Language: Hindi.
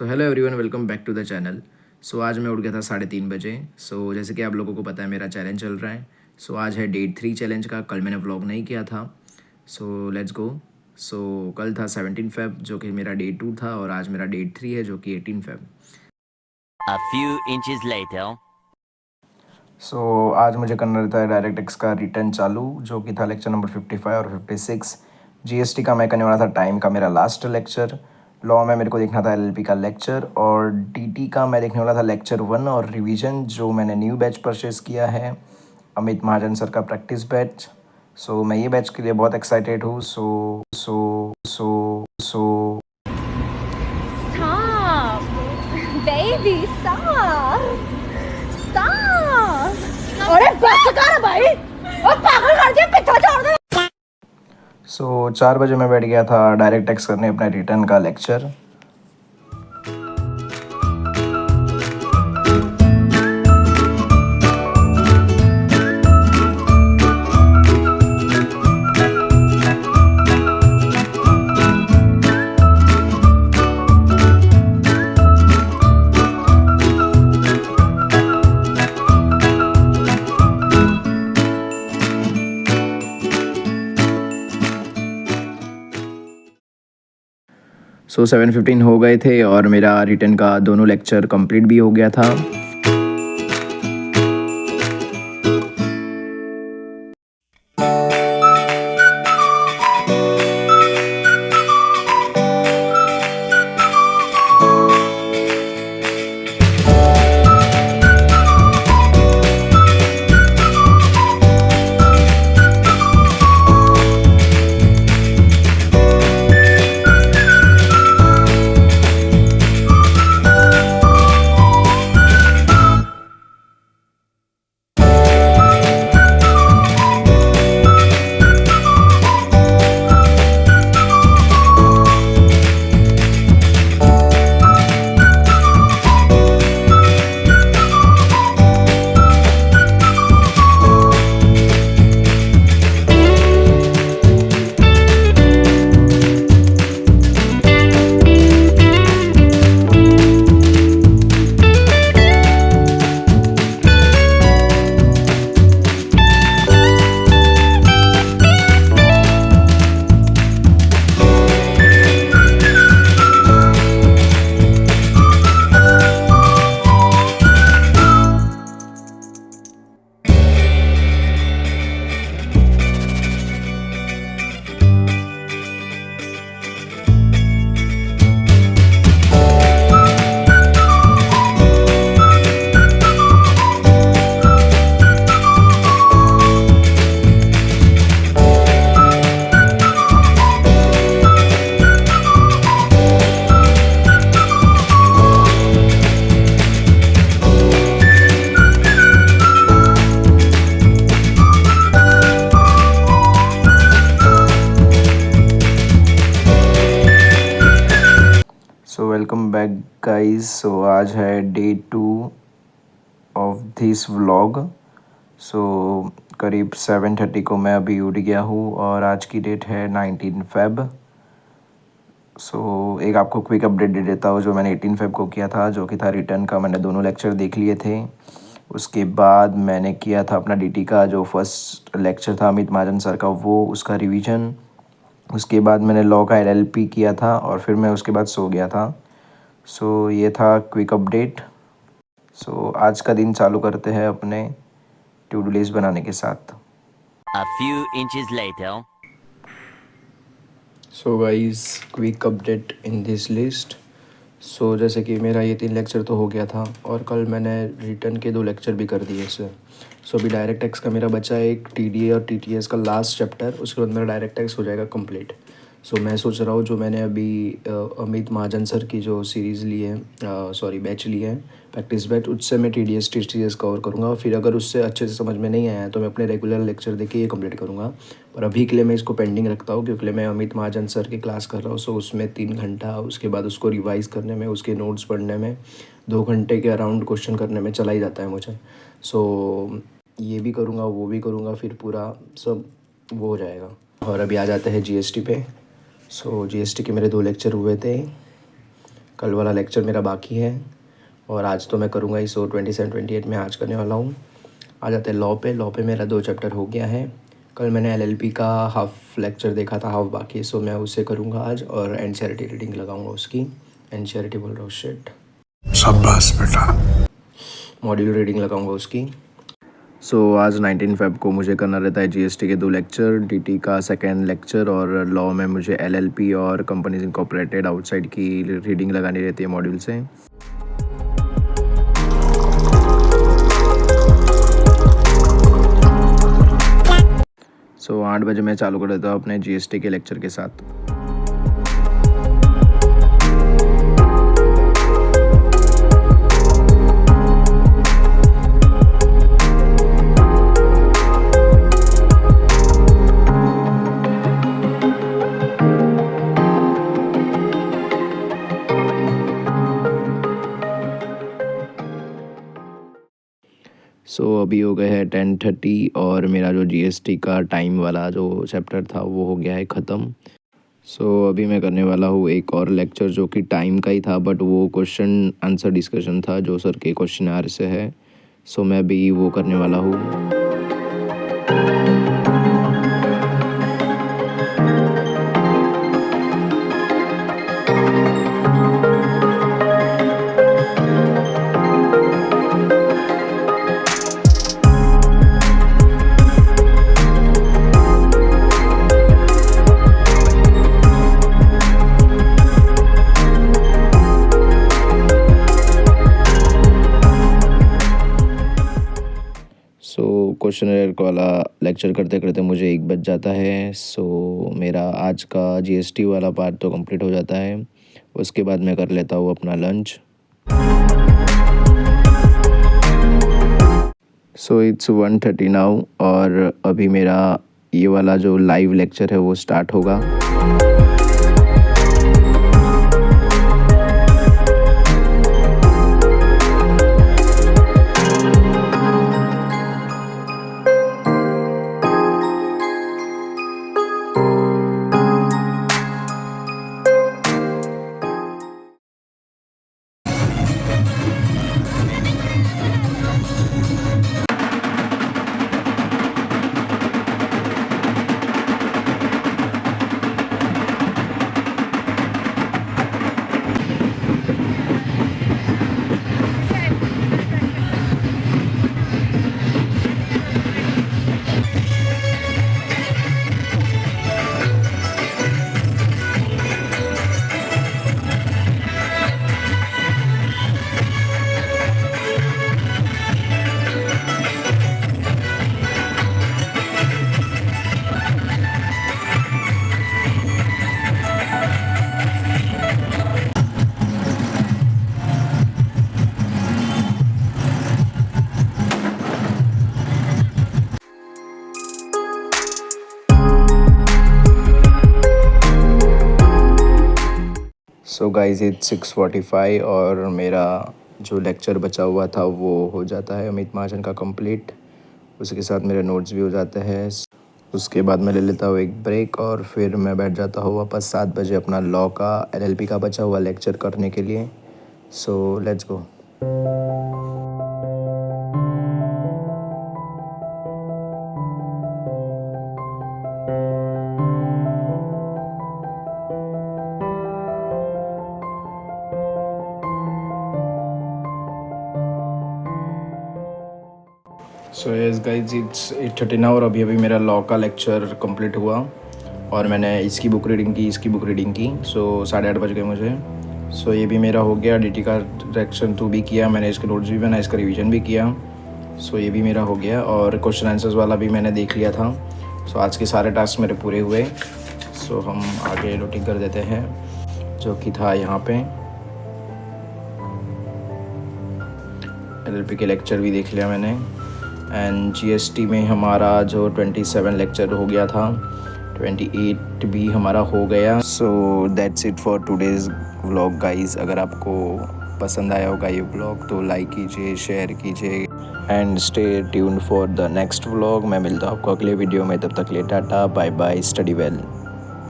So hello everyone, welcome back to the channel. So आज मैं उठ गया था 3:30 बजे। सो जैसे कि आप लोगों को पता है मेरा चैलेंज चल रहा है। सो आज है डे 3 चैलेंज का। कल मैंने व्लॉग नहीं किया था। So let's go. सो कल था 17 फेब जो कि मेरा डे 2 था, और आज मेरा डे 3 है जो कि 18 Feb. A few inches later. सो आज मुझे करना रहता है डायरेक्ट एक्स का रिटर्न चालू, जो कि था लेक्चर नंबर 55 और 56। जीएसटी का मैं करने वाला था टाइम का मेरा लास्ट लेक्चर। लॉ में मेरे को देखना था एलएलपी का लेक्चर, और डीटी का मैं देखने वाला था लेक्चर 1 और रिवीजन, जो मैंने न्यू बैच परचेस किया है, अमित महाजन सर का प्रैक्टिस बैच। सो मैं ये बैच के लिए बहुत एक्साइटेड हूँ। सो Stop! Baby, stop! Stop! अरे बस कर भाई, और पागल कर दिया, पीछे छोड़ दे। सो 4 बजे मैं बैठ गया था डायरेक्ट एक्स करने अपने रिटर्न का लेक्चर। सो 7:15 हो गए थे और मेरा रिटर्न का दोनों लेक्चर कंप्लीट भी हो गया था। So welcome back guys. So आज है day 2 of this vlog. So करीब 7:30 को मैं अभी उठ गया हूँ, और आज की डेट है 19 फेब। सो एक आपको क्विक अपडेट दे देता हूँ जो मैंने 18 फेब को किया था, जो कि था रिटर्न का। मैंने दोनों लेक्चर देख लिए थे। उसके बाद मैंने किया था अपना डीटी का जो फर्स्ट लेक्चर था अमित महाजन सर का, वो उसका रिवीजन। उसके बाद मैंने लॉ का एलएलपी किया था, और फिर मैं उसके बाद सो गया था। सो ये था क्विक अपडेट। सो आज का दिन चालू करते हैं अपने टू डू लिस्ट बनाने के साथ। A few inches later. So guys, quick update in this list. So जैसे कि मेरा ये 3 लेक्चर तो हो गया था, और कल मैंने रिटर्न के 2 लेक्चर भी कर दिए इससे। सो अभी डायरेक्ट टैक्स का मेरा बचा है एक टीडीए और टीटीएस का लास्ट चैप्टर। उसके बाद मेरा डायरेक्ट टैक्स हो जाएगा कंप्लीट। सो मैं सोच रहा हूँ जो मैंने अभी अमित महाजन सर की जो सीरीज़ ली है, बैच ली है, प्रैक्टिस बैच, उससे मैं टीडीएस टीटीएस कवर करूँगा। और फिर अगर उससे अच्छे से समझ में नहीं आया तो मैं अपने रेगुलर लेक्चर देके ये कंप्लीट करूँगा। पर अभी के लिए मैं इसको पेंडिंग रखता हूँ, क्योंकि मैं अमित महाजन सर की क्लास कर रहा हूँ। सो उसमें 3 घंटा, उसके बाद उसको रिवाइज़ करने में, उसके नोट्स पढ़ने में 2 घंटे के अराउंड क्वेश्चन करने में चला ही जाता है मुझे। सो ये भी करूँगा, वो भी करूँगा, फिर पूरा सब वो हो जाएगा। और अभी आ जाते हैं जीएसटी पे। सो जीएसटी के मेरे 2 लेक्चर हुए थे। कल वाला लेक्चर मेरा बाकी है और आज तो मैं करूँगा ही। सो 27-28 में आज करने वाला हूँ। आ जाते हैं लॉ पे मेरा 2 चैप्टर हो गया है। कल मैंने LLP का हाफ लेक्चर देखा था, हाफ बाकी है, सो मैं उसे करूँगा आज और NCERT रीडिंग लगाऊँगा उसकी। NCERT बोल रहा हूँ, शिट, शाबाश बेटा। मॉड्यूल रीडिंग लगाऊँगा उसकी। सो आज 19 फ़ेब को मुझे करना रहता है GST के 2 लेक्चर, DT का 2nd लेक्चर और लॉ में मुझे LLP और कंपनीज इनकॉर्पोरेटेड आउटसाइड की रीडिंग लगानी रहती है मॉड्यूल से। सो 8 बजे मैं चालू कर देता हूँ अपने GST के लेक्चर के साथ। सो अभी हो गए है 10:30 और मेरा जो GST का टाइम वाला जो चैप्टर था वो हो गया है ख़त्म। सो अभी मैं करने वाला हूँ एक और लेक्चर जो कि टाइम का ही था, बट वो क्वेश्चन आंसर डिस्कशन था जो सर के क्वेश्चन से है। सो मैं भी वो करने वाला हूँ। क्वेश्चन वाला लेक्चर करते करते मुझे 1 बज जाता है। सो मेरा आज का GST वाला पार्ट तो कंप्लीट हो जाता है। उसके बाद मैं कर लेता हूँ अपना लंच। सो इट्स 1:30 नाउ और अभी मेरा ये वाला जो लाइव लेक्चर है वो स्टार्ट होगा। सो गाइज़ इट्स 6:45 और मेरा जो लेक्चर बचा हुआ था वो हो जाता है अमित महाजन का कंप्लीट। उसके साथ मेरे नोट्स भी हो जाते हैं। उसके बाद मैं ले लेता हूँ एक ब्रेक और फिर मैं बैठ जाता हूँ वापस 7 बजे अपना लॉ का LLP का बचा हुआ लेक्चर करने के लिए। So let's go. So yes guys it's 8:30 और अभी मेरा लॉ का लेक्चर कंप्लीट हुआ और मैंने इसकी बुक रीडिंग की। सो 8:30 बज गए मुझे। सो ये भी मेरा हो गया। DT का सेक्शन 2 भी किया मैंने, इसके नोट्स भी बनाए, इसका रिवीजन भी किया। सो ये भी मेरा हो गया और क्वेश्चन आंसर्स वाला भी मैंने देख लिया था। सो आज के सारे टास्क मेरे पूरे हुए। सो हम आगे नोटिंग कर देते हैं जो कि था यहाँ पे। LLP के लेक्चर भी देख लिया मैंने एंड GST में हमारा जो 27 लेक्चर हो गया था, 28 भी हमारा हो गया। So that's it for today's vlog guys. अगर आपको पसंद आया होगा ये व्लॉग तो लाइक कीजिए, शेयर कीजिए and stay tuned for the next vlog. मैं मिलता हूँ आपको अगले वीडियो में, तब तक ले tata bye bye, study well.